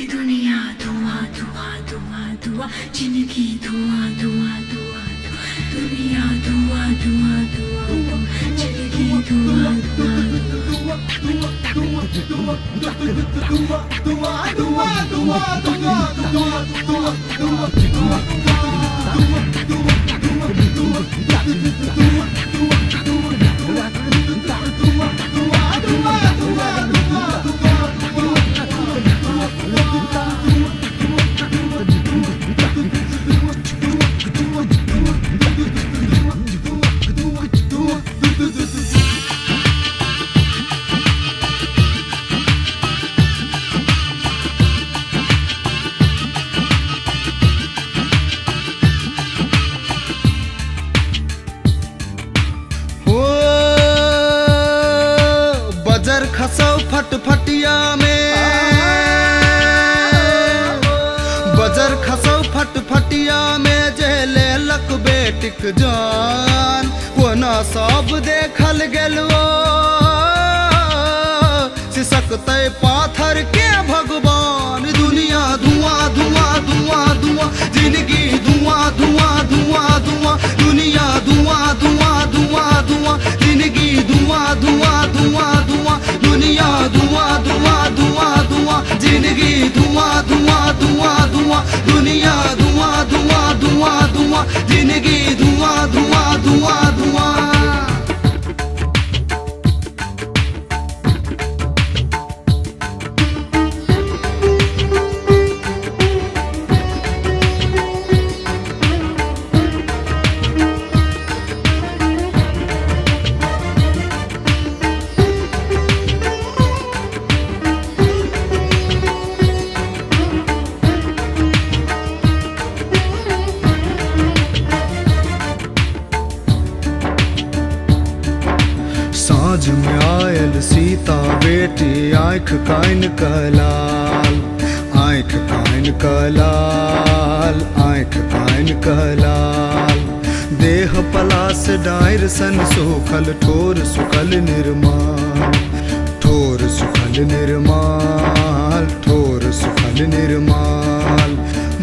ये दुनिया धुआं धुआं धुआं धुआं, जिंदगी धुआं धुआं धुआं धुआं, दुनिया धुआं धुआं धुआं, जिंदगी धुआं धुआं खसौ फटफटिया में, बजर खसौ फटफटिया में, जे लेलक बेटिक जान, कोना सब देखल गेलो, सिसकतै पाथर के भगवान। दुनिया धुआं धुआं धुआं धुआं, जिंदगी धुआं धुआं धुआं धुआं, दुनिया धुआं धुआं धुआं धुआं, जिंदगी धुआं धुआं धुआं धुआं, दुनिया धुआं धुआं धुआं धुआं, जिंदगी धुआं धुआं धुआं धुआं, दुनिया धुआं धुआं धुआं धुआं, जिंदगी धुआं धुआं धुआं धुआं। साँझ में आयल सीता बेटी, आँख कान कलाल, आँख कान कलाल, आँख कान कलाल, देह पलास डायर सन सुखल, ठोर सुखल निर्माल, ठोर सुखल निर्माल, ठोर सुखल निर्माल।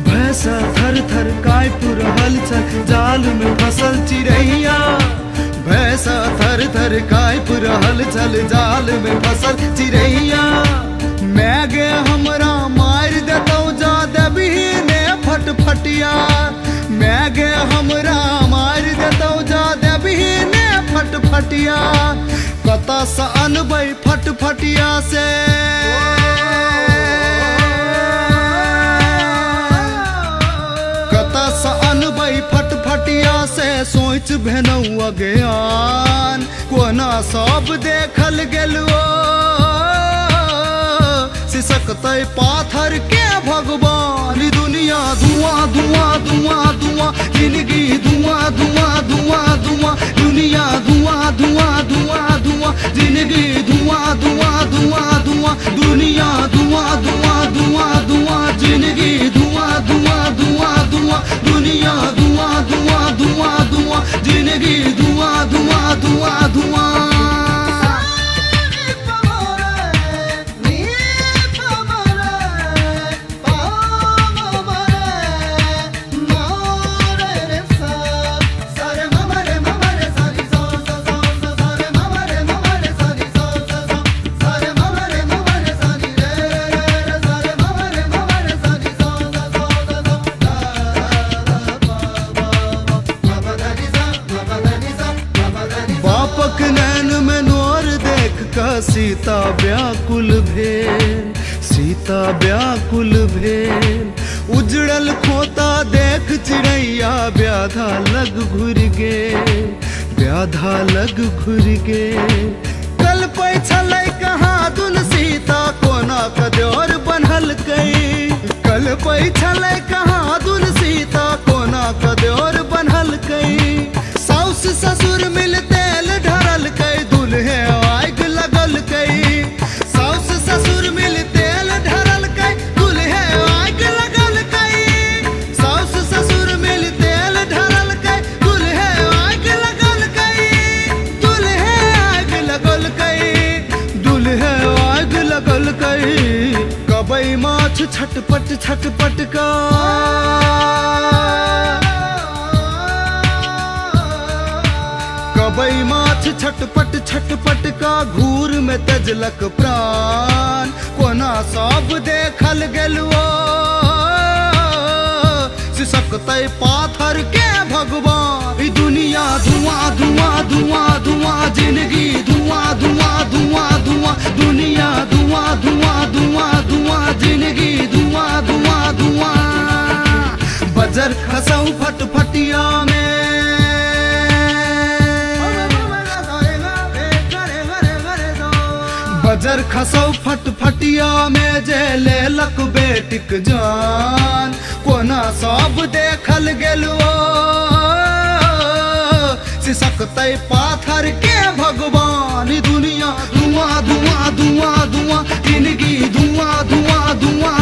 भैंसा थर थर काँप रहल छल, जाल में फंसल चिड़ैया, भैंसा थर थर काँप रहल छल, जाल में फंसल चिड़ैया। मैं गे हमरा मार देतौ जा देबही ने फटफटिया, मैं गे हमरा मार देतौ जा देबही ने फटफटिया। कतऽ सँ अनबै फटफटिया से, कतऽ सँ अनबै फटफटिया से, सोच भेनौ अज्ञान, कोना सब देखल गेलो, सिसकतै पाथर के भगवान। दुनिया धुआं धुआं धुआं धुआं, जिंदगी धुआं धुआं धुआं धुआं, दुनिया धुआं धुआं धुआं धुआं, जिंदगी धुआं धुआं धुआं धुआं, दुनिया धुआं धुआं धुआं धुआं, जिंदगी धुआं धुआं धुआं धुआं, दुनिया धुआं धुआं धुआं धुआं, जिंदगी धुआं धुआं धुआं धुआं। सीता व्याकुल भेल, सीता व्याकुल भेल, उजड़ल खोता देख चिड़ैया, व्याधा लग घुर गे, व्याधा लग घुर गे। कल्पै छलै कहाँ दुन सीता, कोना कदोर बन्हल कई, कल्पै छलै कहाँ दुन सीता, कोना कदोर बन्हल कई। साउस ससुर मिल तेल ढरल कई, दुल्हे आग लगल कई, साउस ससुर मिल तेल ढरल कई, दुल्हे आग लगल कई, साउस ससुर मिल तेल ढरल कई, दुल्हे आग लगल कई, दुल्हे आग लगल कई, दुल्हे आग लगल कई। कबै माछ माछ छटपट छटपट का कबई माछ छटपट छटपट का घूर में तजलक प्राण कोना सब देखल गेलुओ सिसकतै पाथर के भगवान। ई दुनिया धुआं धुआं धुआं धुआं जिंदगी धुआं धुआं धुआं धुआं दुनिया धुआं धुआं धुआं धुआं जिंदगी धुआं धुआं धुआं। बजर खसौ फटफटिया में बजर खसौ फटफटिया में जे लेलक बेटिक जान कोना सब देखल गेलुओ सिसकतै पाथर के भगवान। दुनिया धुआं धुआं धुआं धुआं जिंदगी धुआं धुआं धुआं